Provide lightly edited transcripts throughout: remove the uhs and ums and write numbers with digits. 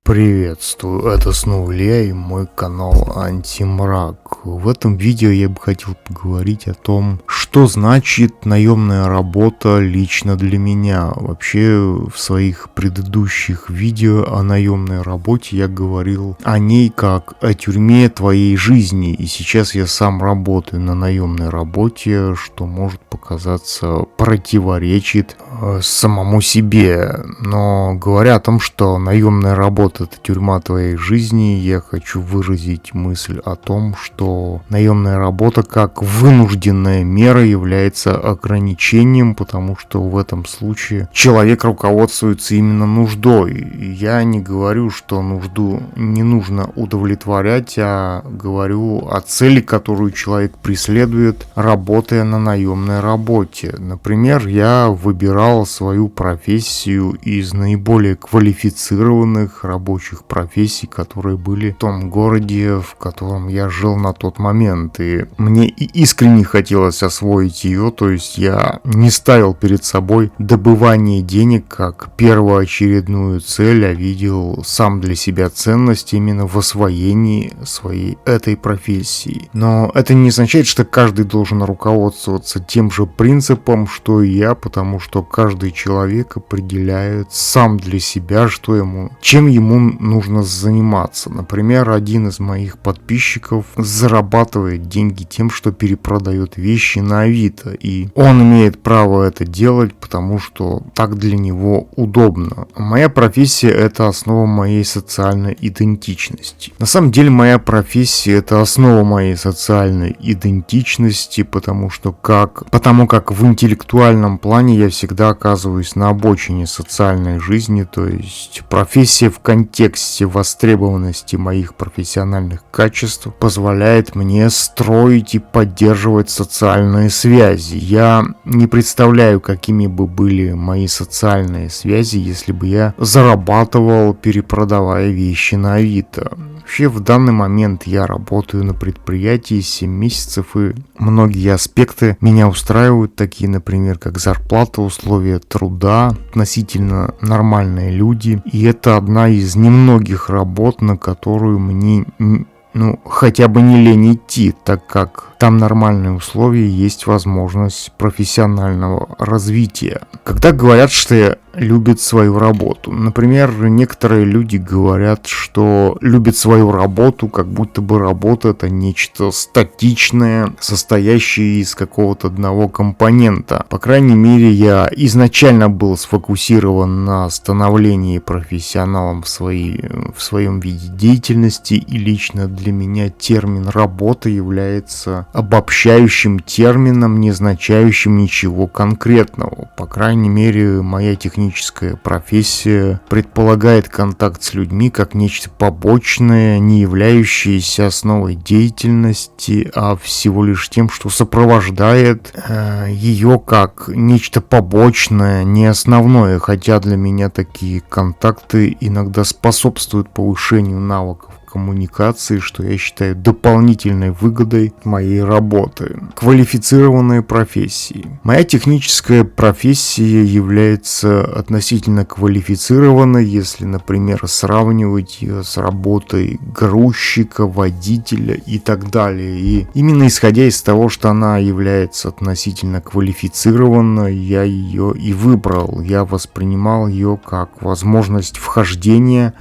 Приветствую, это снова Илья и мой канал Антимрак. В этом видео я бы хотел поговорить о том, что значит наемная работа лично для меня. Вообще в своих предыдущих видео о наемной работе я говорил о ней как о тюрьме твоей жизни. И сейчас я сам работаю на наемной работе, что может показаться противоречит самому себе. Но говоря о том, что наемная работа это тюрьма твоей жизни, я хочу выразить мысль о том, что наемная работа как вынужденная мера является ограничением, потому что в этом случае человек руководствуется именно нуждой. И я не говорю, что нужду не нужно удовлетворять, а говорю о цели, которую человек преследует, работая на наемной работе. Например, я выбирал свою профессию из наиболее квалифицированных рабочих профессий, которые были в том городе, в котором я жил на тот момент. И мне искренне хотелось освоить ее, то есть я не ставил перед собой добывание денег как первоочередную цель, а видел сам для себя ценность именно в освоении своей этой профессии. Но это не означает, что каждый должен руководствоваться тем же принципом, что и я, потому что каждый человек определяет сам для себя, чем ему нужно заниматься. Например, один из моих подписчиков зарабатывает деньги тем, что перепродает вещи на Авито. И он имеет право это делать, потому что так для него удобно. Моя профессия — это основа моей социальной идентичности. На самом деле моя профессия — это основа моей социальной идентичности, потому как в интеллектуальном плане я всегда оказываюсь на обочине социальной жизни, то есть профессия в контексте востребованности моих профессиональных качеств позволяет мне строить и поддерживать социальные связи. Я не представляю, какими бы были мои социальные связи, если бы я зарабатывал, перепродавая вещи на Авито. Вообще, в данный момент я работаю на предприятии 7 месяцев, и многие аспекты меня устраивают, такие, например, как зарплата, условия труда, относительно нормальные люди. И это одна из немногих работ, на которую мне хотя бы не лень идти, так как там нормальные условия, есть возможность профессионального развития. Когда говорят, что любят свою работу, например, некоторые люди говорят, что любят свою работу, как будто бы работа — это нечто статичное, состоящее из какого-то одного компонента. По крайней мере, я изначально был сфокусирован на становлении профессионалом в своем виде деятельности, и лично для меня термин «работа» является обобщающим термином, не означающим ничего конкретного. По крайней мере, моя техническая профессия предполагает контакт с людьми как нечто побочное, не являющееся основой деятельности, а всего лишь тем, что сопровождает ее как нечто побочное, не основное, хотя для меня такие контакты иногда способствуют повышению навыков коммуникации, что я считаю дополнительной выгодой моей работы. Квалифицированные профессии. Моя техническая профессия является относительно квалифицированной, если, например, сравнивать ее с работой грузчика, водителя и так далее. И именно исходя из того, что она является относительно квалифицированной, я ее и выбрал. Я воспринимал ее как возможность вхождения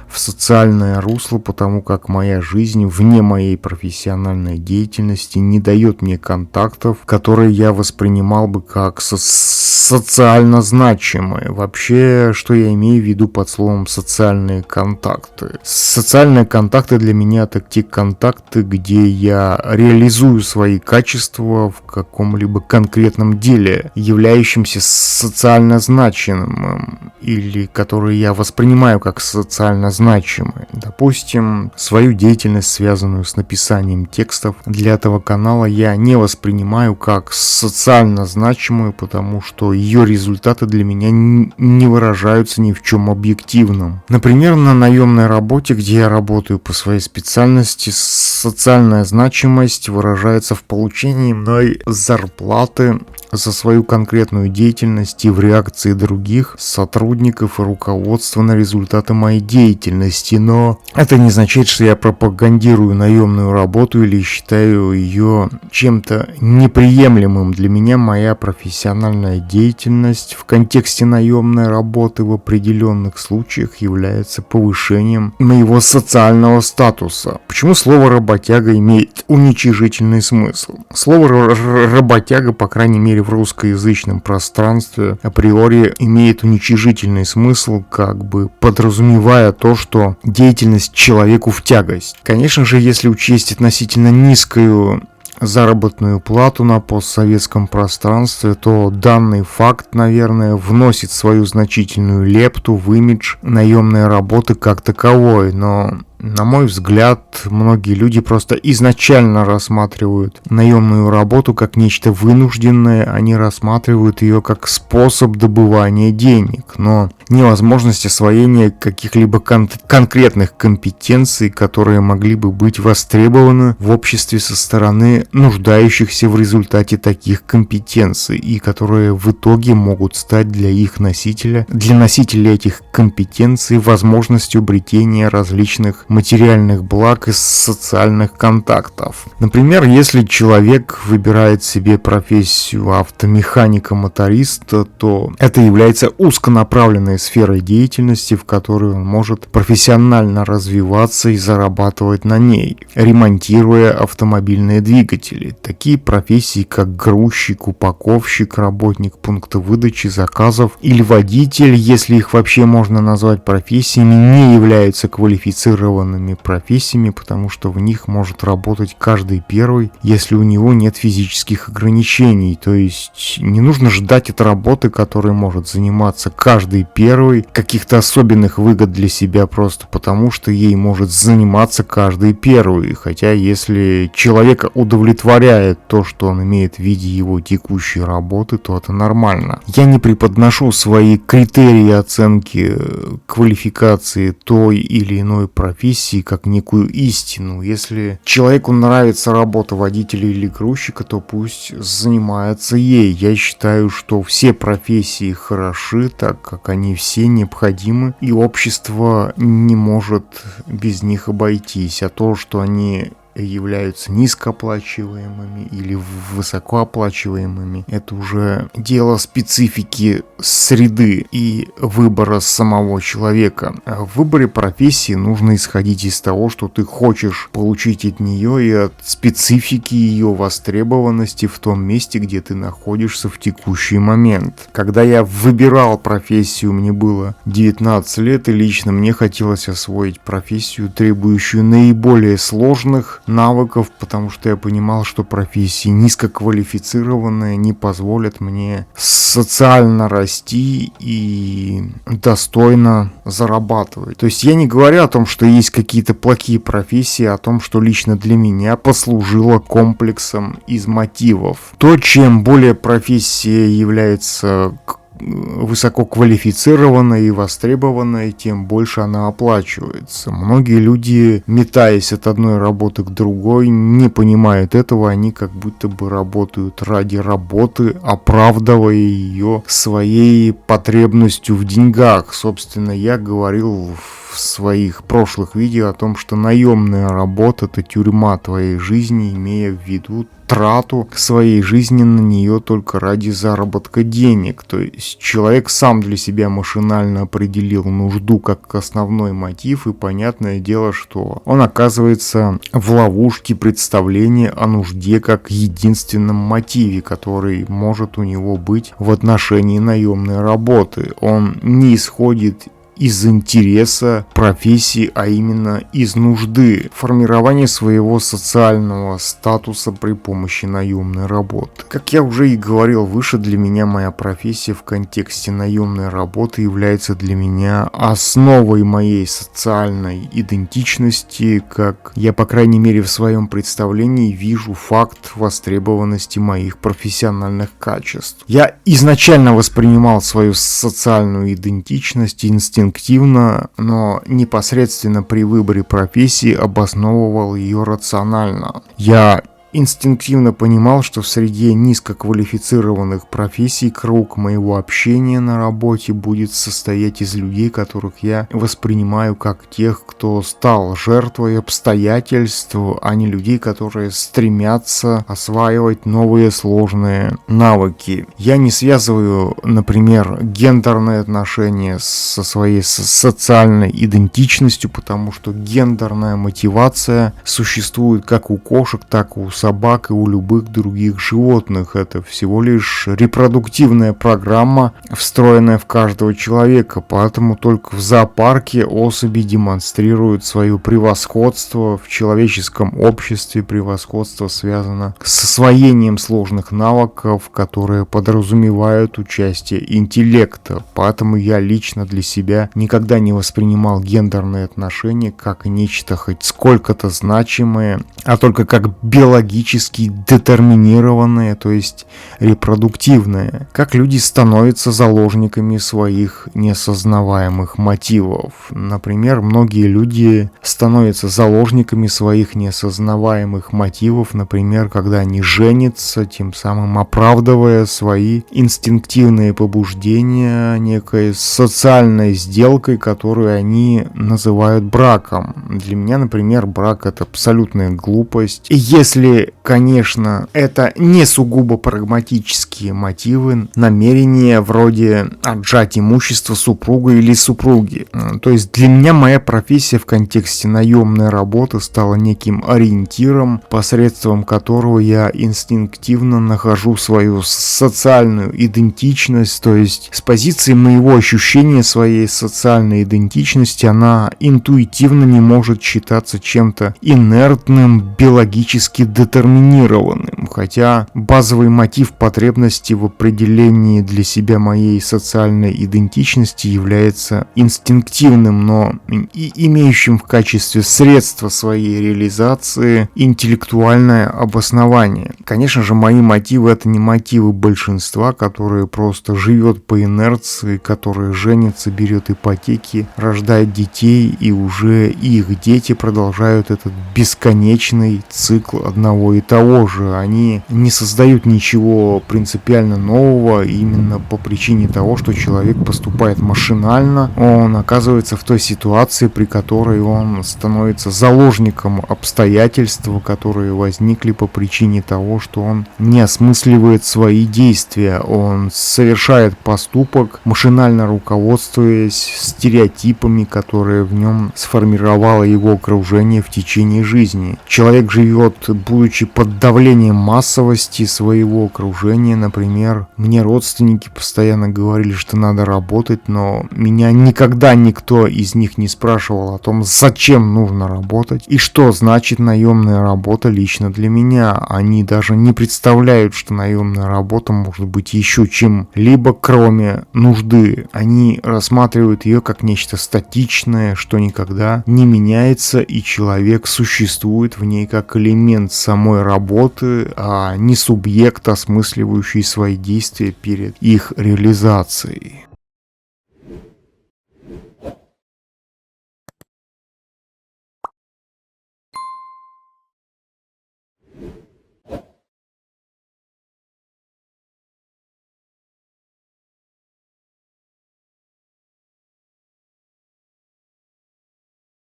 в социальное русло, потому как моя жизнь вне моей профессиональной деятельности не дает мне контактов, которые я воспринимал бы как социально значимые. Вообще, что я имею в виду под словом социальные контакты? Социальные контакты для меня — это те контакты, где я реализую свои качества в каком-либо конкретном деле, являющемся социально значимым, или которые я воспринимаю как социально значимые. Допустим, свою деятельность, связанную с написанием текстов для этого канала, я не воспринимаю как социально значимую, потому что ее результаты для меня не выражаются ни в чем объективном. Например, на наемной работе, где я работаю по своей специальности, социальная значимость выражается в получении мной зарплаты за свою конкретную деятельность и в реакции других сотрудников и руководства на результаты моей деятельности, но это не означает, что я пропагандирую наемную работу или считаю ее чем-то неприемлемым. Для меня моя профессиональная деятельность в контексте наемной работы в определенных случаях является повышением моего социального статуса. Почему слово «работяга» имеет уничижительный смысл? Слово «работяга», по крайней мере в русскоязычном пространстве, априори имеет уничижительный смысл, как бы подразумевая то, что деятельность человеку в тягость. Конечно же, если учесть относительно низкую заработную плату на постсоветском пространстве, то данный факт, наверное, вносит свою значительную лепту в имидж наемной работы как таковой, но на мой взгляд, многие люди просто изначально рассматривают наемную работу как нечто вынужденное, они рассматривают ее как способ добывания денег, но невозможность освоения каких-либо конкретных компетенций, которые могли бы быть востребованы в обществе со стороны нуждающихся в результате таких компетенций и которые в итоге могут стать для носителя этих компетенций возможностью обретения различных материальных благ из социальных контактов. Например, если человек выбирает себе профессию автомеханика-моториста, то это является узконаправленной сферой деятельности, в которой он может профессионально развиваться и зарабатывать на ней, ремонтируя автомобильные двигатели. Такие профессии, как грузчик, упаковщик, работник пункта выдачи заказов или водитель, если их вообще можно назвать профессиями, не являются квалифицированными профессиями, потому что в них может работать каждый первый, если у него нет физических ограничений. То есть не нужно ждать от работы, которой может заниматься каждый первый, каких-то особенных выгод для себя просто потому, что ей может заниматься каждый первый. Хотя если человека удовлетворяет то, что он имеет в виде его текущей работы, то это нормально. Я не преподношу свои критерии оценки квалификации той или иной профессии как некую истину. Если человеку нравится работа водителя или грузчика, то пусть занимается ей. Я считаю, что все профессии хороши, так как они все необходимы, и общество не может без них обойтись. А то, что они являются низкооплачиваемыми или высокооплачиваемыми, это уже дело специфики среды и выбора самого человека. В выборе профессии нужно исходить из того, что ты хочешь получить от нее и от специфики ее востребованности в том месте, где ты находишься в текущий момент. Когда я выбирал профессию, мне было 19 лет, и лично мне хотелось освоить профессию, требующую наиболее сложных навыков, потому что я понимал, что профессии низкоквалифицированные не позволят мне социально расти и достойно зарабатывать. То есть я не говорю о том, что есть какие-то плохие профессии, а о том, что лично для меня послужило комплексом из мотивов. То, чем более профессия является высококвалифицированной и востребованной, тем больше она оплачивается. Многие люди, метаясь от одной работы к другой, не понимают этого, они как будто бы работают ради работы, оправдывая ее своей потребностью в деньгах. Собственно, я говорил в своих прошлых видео о том, что наемная работа — это тюрьма твоей жизни, имея в виду трату своей жизни на нее только ради заработка денег. То есть человек сам для себя машинально определил нужду как основной мотив, и понятное дело, что он оказывается в ловушке представления о нужде как единственном мотиве, который может у него быть в отношении наемной работы. Он не исходит из интереса профессии, а именно из нужды формирования своего социального статуса при помощи наемной работы. Как я уже и говорил выше, для меня моя профессия в контексте наемной работы является для меня основой моей социальной идентичности, как я, по крайней мере, в своем представлении вижу факт востребованности моих профессиональных качеств. Я изначально воспринимал свою социальную идентичность инстинктивно, но непосредственно при выборе профессии обосновывал ее рационально. Я инстинктивно понимал, что в среде низкоквалифицированных профессий круг моего общения на работе будет состоять из людей, которых я воспринимаю как тех, кто стал жертвой обстоятельств, а не людей, которые стремятся осваивать новые сложные навыки. Я не связываю, например, гендерные отношения со своей социальной идентичностью, потому что гендерная мотивация существует как у кошек, так и у собак и у любых других животных. Это всего лишь репродуктивная программа, встроенная в каждого человека, поэтому только в зоопарке особи демонстрируют свое превосходство в человеческом обществе. Превосходство связано с освоением сложных навыков, которые подразумевают участие интеллекта. Поэтому я лично для себя никогда не воспринимал гендерные отношения как нечто хоть сколько-то значимое, а только как биологически детерминированное, то есть репродуктивное. Как люди становятся заложниками своих неосознаваемых мотивов. Например, многие люди становятся заложниками своих неосознаваемых мотивов, например, когда они женятся, тем самым оправдывая свои инстинктивные побуждения некой социальной сделкой, которую они называют браком. Для меня, например, брак — это абсолютная глупость. И если, конечно, это не сугубо прагматические мотивы, намерения вроде отжать имущество супруга или супруги. То есть для меня моя профессия в контексте наемной работы стала неким ориентиром, посредством которого я инстинктивно нахожу свою социальную идентичность, то есть с позиции моего ощущения своей социальной идентичности она интуитивно не может считаться чем-то инертным, биологически детерминированным, хотя базовый мотив потребности в определении для себя моей социальной идентичности является инстинктивным, но и имеющим в качестве средства своей реализации интеллектуальное обоснование. Конечно же, мои мотивы — это не мотивы большинства, которые просто живет по инерции, которые женится, берет ипотеки, рождает детей, и уже их дети продолжают этот бесконечный цикл одного и того же. Они не создают ничего принципиально нового именно по причине того, что человек поступает машинально, он оказывается в той ситуации, при которой он становится заложником обстоятельств, которые возникли по причине того, что он не осмысливает свои действия, он совершает поступок, машинально руководствуясь стереотипами, которые в нем сформировало его окружение в течение жизни. Человек живет, будучи под давлением массовости своего окружения. Например, мне родственники постоянно говорили, что надо работать, но меня никогда никто из них не спрашивал о том, зачем нужно работать и что значит наемная работа лично для меня. Они даже не представляют, что наемная работа может быть еще чем-либо, кроме нужды. Они рассматривают ее как нечто статичное, что никогда не меняется, и человек существует в ней как элемент самой работы, а не субъект, осмысливающий свои действия перед их реализацией.